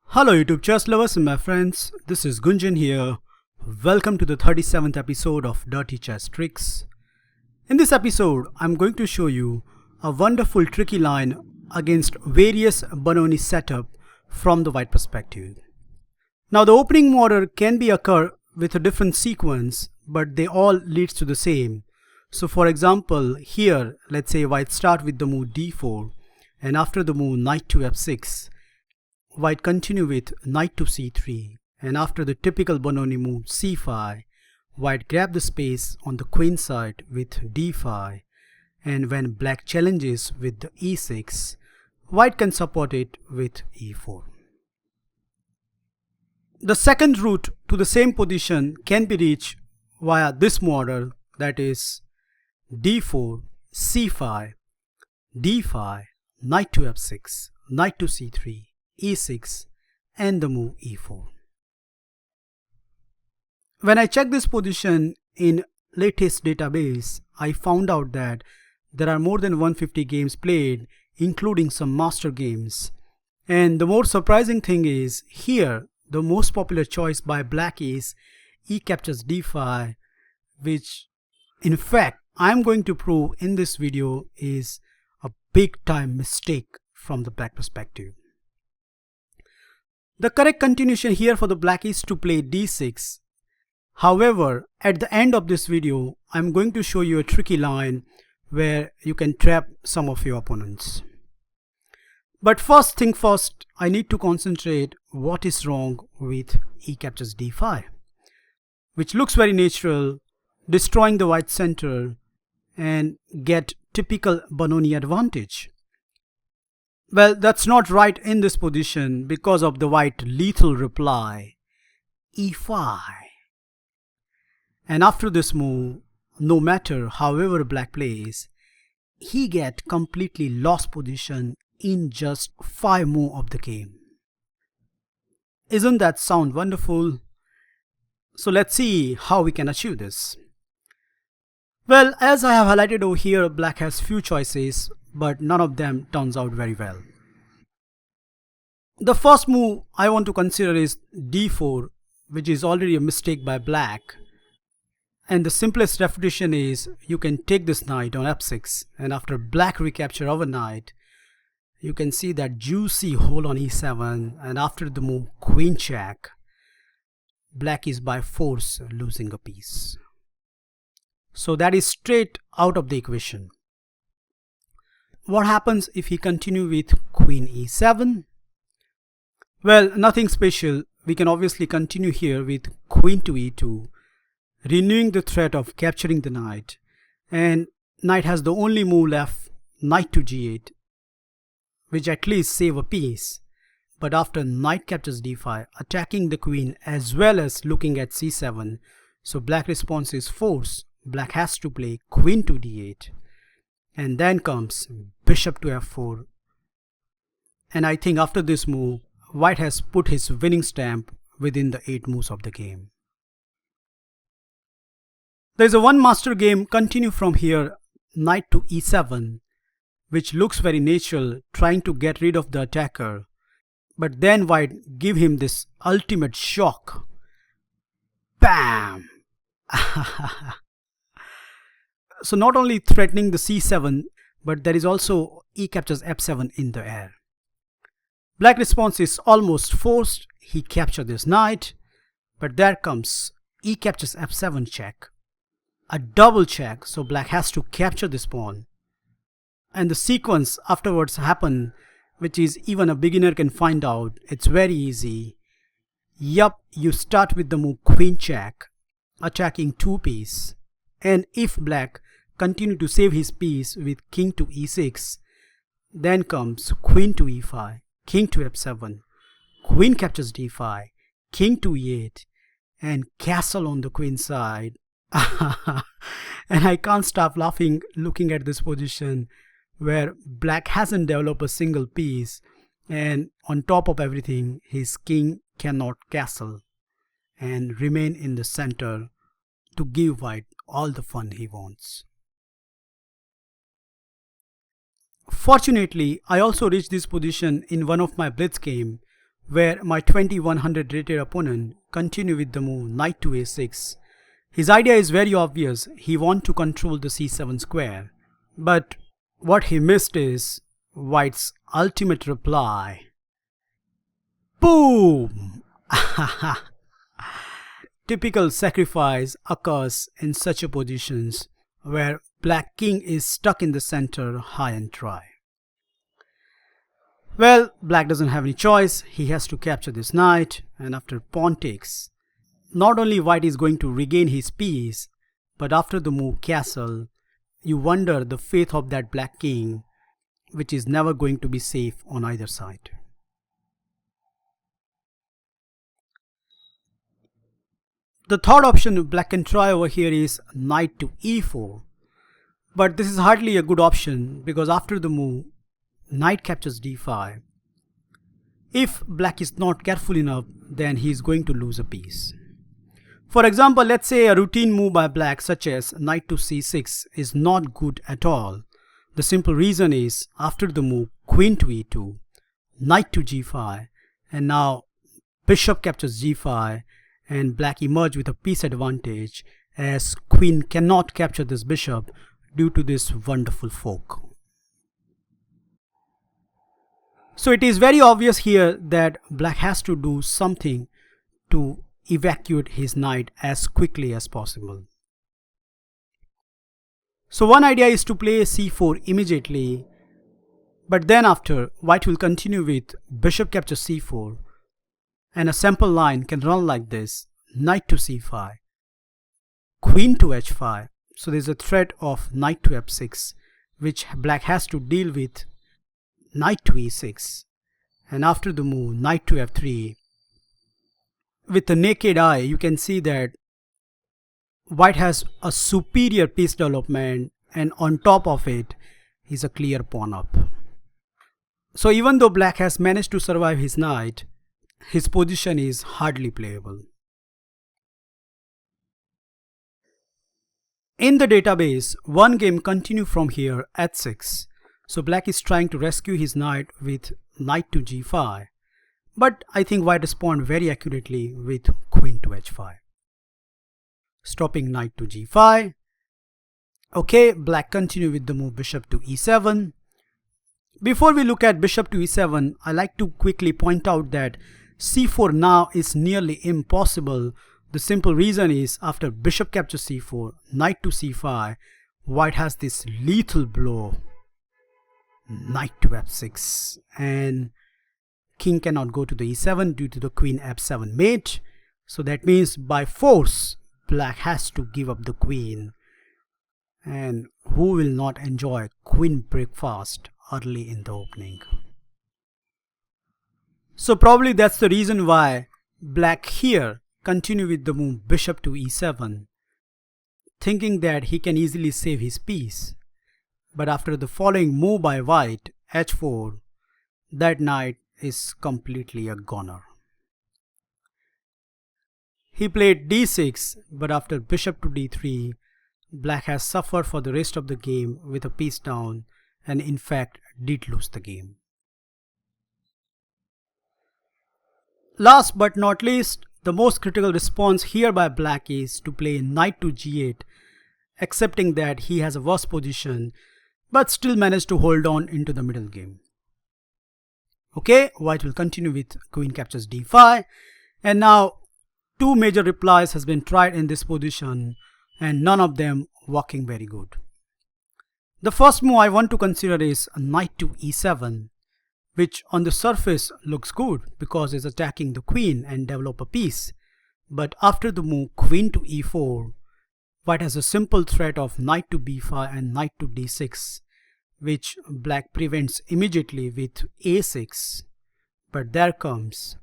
Hello YouTube chess lovers and my friends, this is Gunjan here. Welcome to the 37th episode of Dirty Chess Tricks. In this episode, I'm going to show you a wonderful tricky line against various Benoni setup from the white perspective. Now the opening order can be occur with a different sequence, but they all leads to the same. So for example, here let's say white start with the move d4 and after the move knight to f6. White continue with knight to c3, and after the typical Benoni move c5, white grab the space on the queen side with d5, and when black challenges with the e6, white can support it with e4. The second route to the same position can be reached via this model, that is d4, c5, d5, knight to f6, knight to c3, e6 and the move e4. When I checked this position in latest database, I found out that there are more than 150 games played, including some master games. And the more surprising thing is, here the most popular choice by black is e captures d5, which in fact I'm going to prove in this video is a big time mistake from the black perspective. The correct continuation here for the black is to play d6. However, at the end of this video, I'm going to show you a tricky line where you can trap some of your opponents. But first thing first, I need to concentrate what is wrong with e captures d5, which looks very natural, destroying the white center and get typical Benoni advantage. Well, that's not right in this position because of the white lethal reply, e5. And after this move, no matter however black plays, he get completely lost position in just 5 moves of the game. Isn't that sound wonderful? So let's see how we can achieve this. Well, as I have highlighted over here, black has few choices, but none of them turns out very well. The first move I want to consider is d4, which is already a mistake by black. And the simplest refutation is you can take this knight on f6, and after black recapture our knight, you can see that juicy hold on e7, and after the move queen check, black is by force losing a piece. So that is straight out of the equation. What happens if he continue with queen e7? Well, nothing special. We can obviously continue here with queen to e2, renewing the threat of capturing the knight. And knight has the only move left, knight to g8, which at least save a piece. But after knight captures d5, attacking the queen as well as looking at c7, so black response is force. Black has to play queen to d8. And then comes bishop to f4. And I think after this move, white has put his winning stamp within the 8 moves of the game. There is a one master game continue from here, knight to e7, which looks very natural, trying to get rid of the attacker. But then white give him this ultimate shock. Bam! So not only threatening the c7, but there is also e captures f7 in the air. Black response is almost forced. He captures this knight, but there comes e captures f7 check. A double check, so black has to capture this pawn. And the sequence afterwards happen, which is even a beginner can find out. It's very easy. Yup, you start with the move queen check, attacking 2 pieces. And if black continue to save his piece with king to e6, then comes queen to e5, king to f7, queen captures d5, king to e8, and castle on the queen side. And I can't stop laughing looking at this position where black hasn't developed a single piece, and on top of everything his king cannot castle and remain in the center to give white all the fun he wants. Fortunately, I also reached this position in one of my blitz game where my 2100 rated opponent continued with the move knight to a6. His idea is very obvious, he wants to control the c7 square. But what he missed is white's ultimate reply. Boom! Typical sacrifice occurs in such a positions where black king is stuck in the center high and dry. Well, black doesn't have any choice, he has to capture this knight, and after pawn takes, not only white is going to regain his piece, but after the move castle, you wonder the fate of that black king, which is never going to be safe on either side. The third option black can try over here is knight to e4. But this is hardly a good option because after the move, knight captures d5. If black is not careful enough, then he is going to lose a piece. For example, let's say a routine move by black such as knight to c6 is not good at all. The simple reason is after the move queen to e2, knight to g5, and now bishop captures g5, and black emerge with a piece advantage as queen cannot capture this bishop due to this wonderful fork. So it is very obvious here that black has to do something to evacuate his knight as quickly as possible. So one idea is to play c4 immediately, but then after white will continue with bishop captures c4, and a sample line can run like this: knight to c5, queen to h5. So there is a threat of knight to f6, which black has to deal with knight to e6, and after the move knight to f3. With the naked eye, you can see that white has a superior piece development, and on top of it is a clear pawn up. So even though black has managed to survive his knight, his position is hardly playable. In the database, one game continues from here at 6. So black is trying to rescue his knight with knight to g5. But I think white responded very accurately with queen to h5. Stopping knight to g5. Okay, black continue with the move bishop to e7. Before we look at bishop to e7, I like to quickly point out that c4 now is nearly impossible. The simple reason is after bishop captures c4, knight to c5, white has this lethal blow, knight to f6, and king cannot go to the e7 due to the queen f7 mate. So that means by force black has to give up the queen, and who will not enjoy queen breakfast early in the opening? So probably that's the reason why black here continue with the move bishop to e7, thinking that he can easily save his piece. But after the following move by white, h4, that knight is completely a goner. He played d6, but after bishop to d3, black has suffered for the rest of the game with a piece down, and in fact did lose the game. Last but not least, the most critical response here by black is to play knight to g8, accepting that he has a worse position but still managed to hold on into the middle game. Okay, white will continue with queen captures d5, and now two major replies has been tried in this position and none of them working very good. The first move I want to consider is knight to e7, which on the surface looks good because it's attacking the queen and develop a piece. But after the move queen to e4, white has a simple threat of knight to b5 and knight to d6, which black prevents immediately with a6. But there comes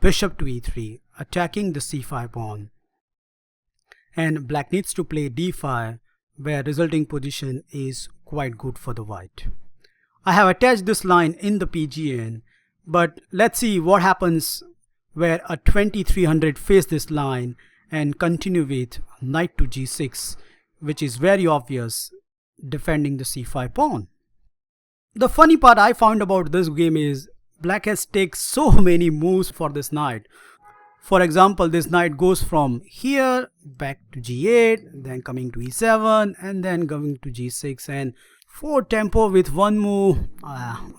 bishop to e3, attacking the c5 pawn, and black needs to play d5, where resulting position is quite good for the white. I have attached this line in the PGN, but let's see what happens where a 2300 face this line and continue with knight to g6, which is very obvious, defending the c5 pawn. The funny part I found about this game is black has taken so many moves for this knight. For example, this knight goes from here back to g8, then coming to e7, and then going to g6, and 4 tempo with one move,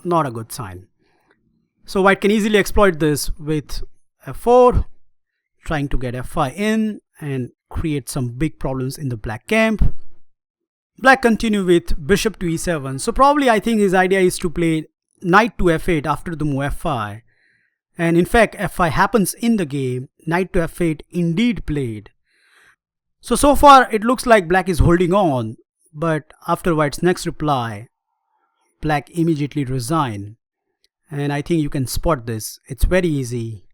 not a good sign. So white can easily exploit this with f4, trying to get f5 in and create some big problems in the black camp. Black continue with bishop to e7. So probably I think his idea is to play knight to f8 after the move f5. And in fact, f5 happens in the game. Knight to f8 indeed played. So far it looks like black is holding on. But after white's next reply, black immediately resign. And I think you can spot this. It's very easy.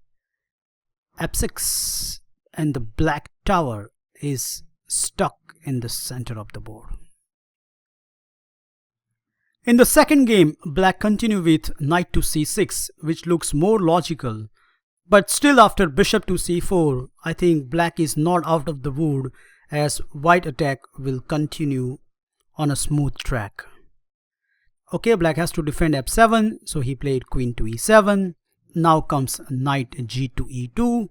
f6 and the black tower is stuck in the center of the board. In the second game, black continue with knight to c6, which looks more logical. But still after bishop to c4, I think black is not out of the wood as white attack will continue on a smooth track. Okay, black has to defend f7, so he played queen to e7. Now comes knight g to e2.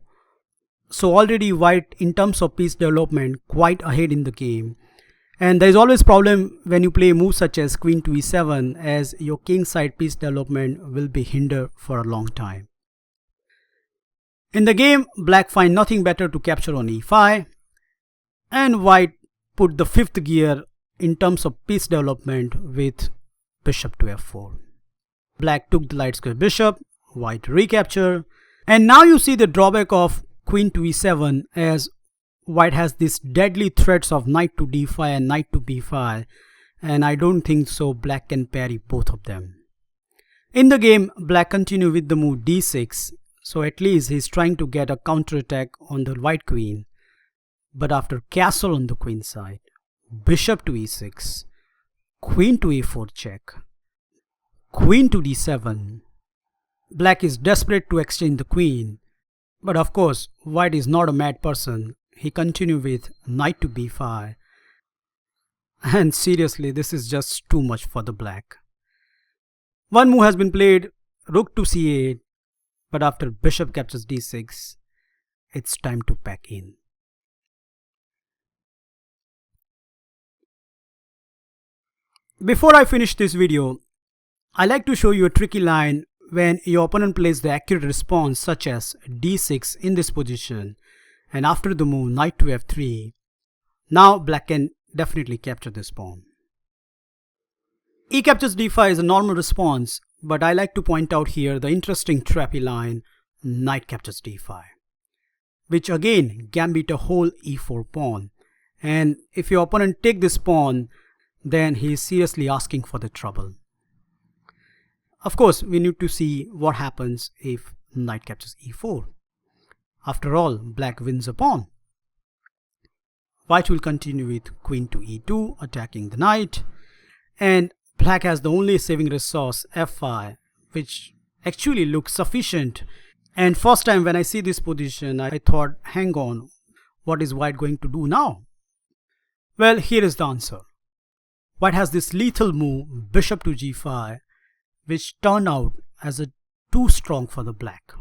So already white in terms of piece development quite ahead in the game. And there is always problem when you play moves such as queen to e7, as your king side piece development will be hindered for a long time. In the game, black find nothing better to capture on e5, and white put the fifth gear in terms of piece development with bishop to f4. Black took the light square bishop, white recapture, and now you see the drawback of queen to e7 as white has these deadly threats of knight to d5 and knight to b5, and I don't think so black can parry both of them. In the game, black continue with the move d6, so at least he's trying to get a counter attack on the white queen. But after castle on the queen side, bishop to e6, queen to e4 check, queen to d7, black is desperate to exchange the queen. But of course, white is not a mad person. He continued with knight to b5. And seriously, this is just too much for the black. One move has been played, rook to c8. But after bishop captures d6, it's time to pack in. Before I finish this video, I like to show you a tricky line when your opponent plays the accurate response such as d6 in this position, and after the move knight to f3, now black can definitely capture this pawn. E captures d5 is a normal response, but I like to point out here the interesting trappy line knight captures d5, which again gambit a whole e4 pawn, and if your opponent take this pawn, then he is seriously asking for the trouble. Of course, we need to see what happens if knight captures e4. After all, black wins a pawn. White will continue with queen to e2, attacking the knight, and black has the only saving resource f5, which actually looks sufficient. And first time when I see this position, I thought, hang on, what is white going to do now? Well, here is the answer. White has this lethal move, bishop to g5, which turned out as a too strong for the black.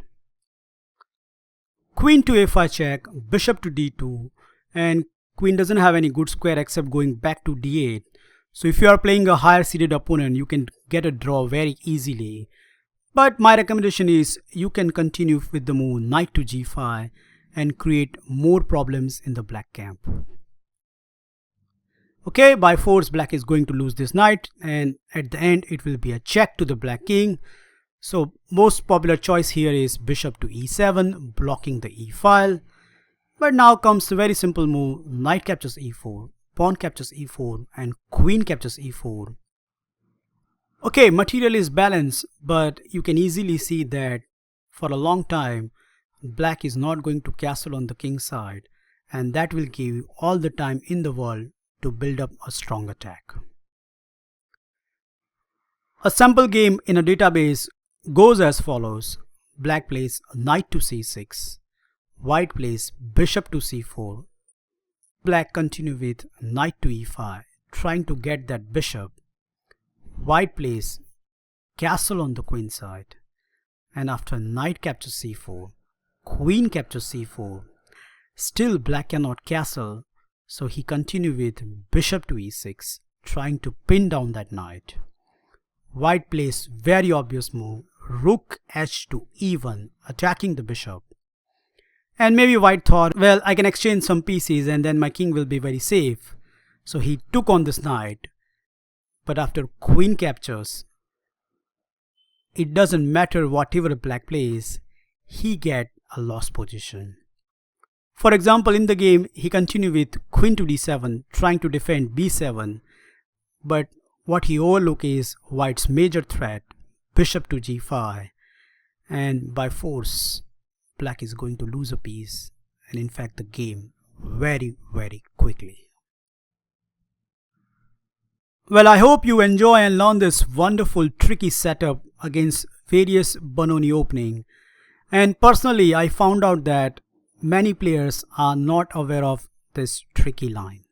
Queen to a5 check, bishop to d2, and queen doesn't have any good square except going back to d8. So if you are playing a higher seeded opponent, you can get a draw very easily. But my recommendation is you can continue with the move knight to g5 and create more problems in the black camp. Okay, by force black is going to lose this knight, and at the end it will be a check to the black king. So most popular choice here is bishop to e7, blocking the e file. But now comes the very simple move, knight captures e4, pawn captures e4, and queen captures e4. Okay, material is balanced, but you can easily see that for a long time black is not going to castle on the king side, and that will give you all the time in the world to build up a strong attack. A sample game in a database goes as follows. Black plays knight to c6. White plays bishop to c4. Black continue with knight to e5, trying to get that bishop. White plays castle on the queen side. And after knight captures c4, queen captures c4. Still black cannot castle, so he continue with bishop to e6, trying to pin down that knight. White plays very obvious move, rook h to e1, attacking the bishop. And maybe white thought, well, I can exchange some pieces and then my king will be very safe. So he took on this knight. But after queen captures, it doesn't matter whatever black plays, he get a lost position. For example, in the game, he continued with queen to d7, trying to defend b7. But what he overlooked is white's major threat, bishop to g5. And by force, black is going to lose a piece. And in fact, the game very, very quickly. Well, I hope you enjoy and learn this wonderful tricky setup against various Benoni opening. And personally, I found out that many players are not aware of this tricky line.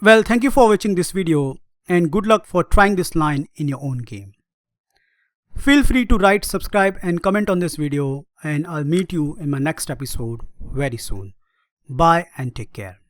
Well, thank you for watching this video and good luck for trying this line in your own game. Feel free to write, subscribe and comment on this video, and I'll meet you in my next episode very soon. Bye and take care.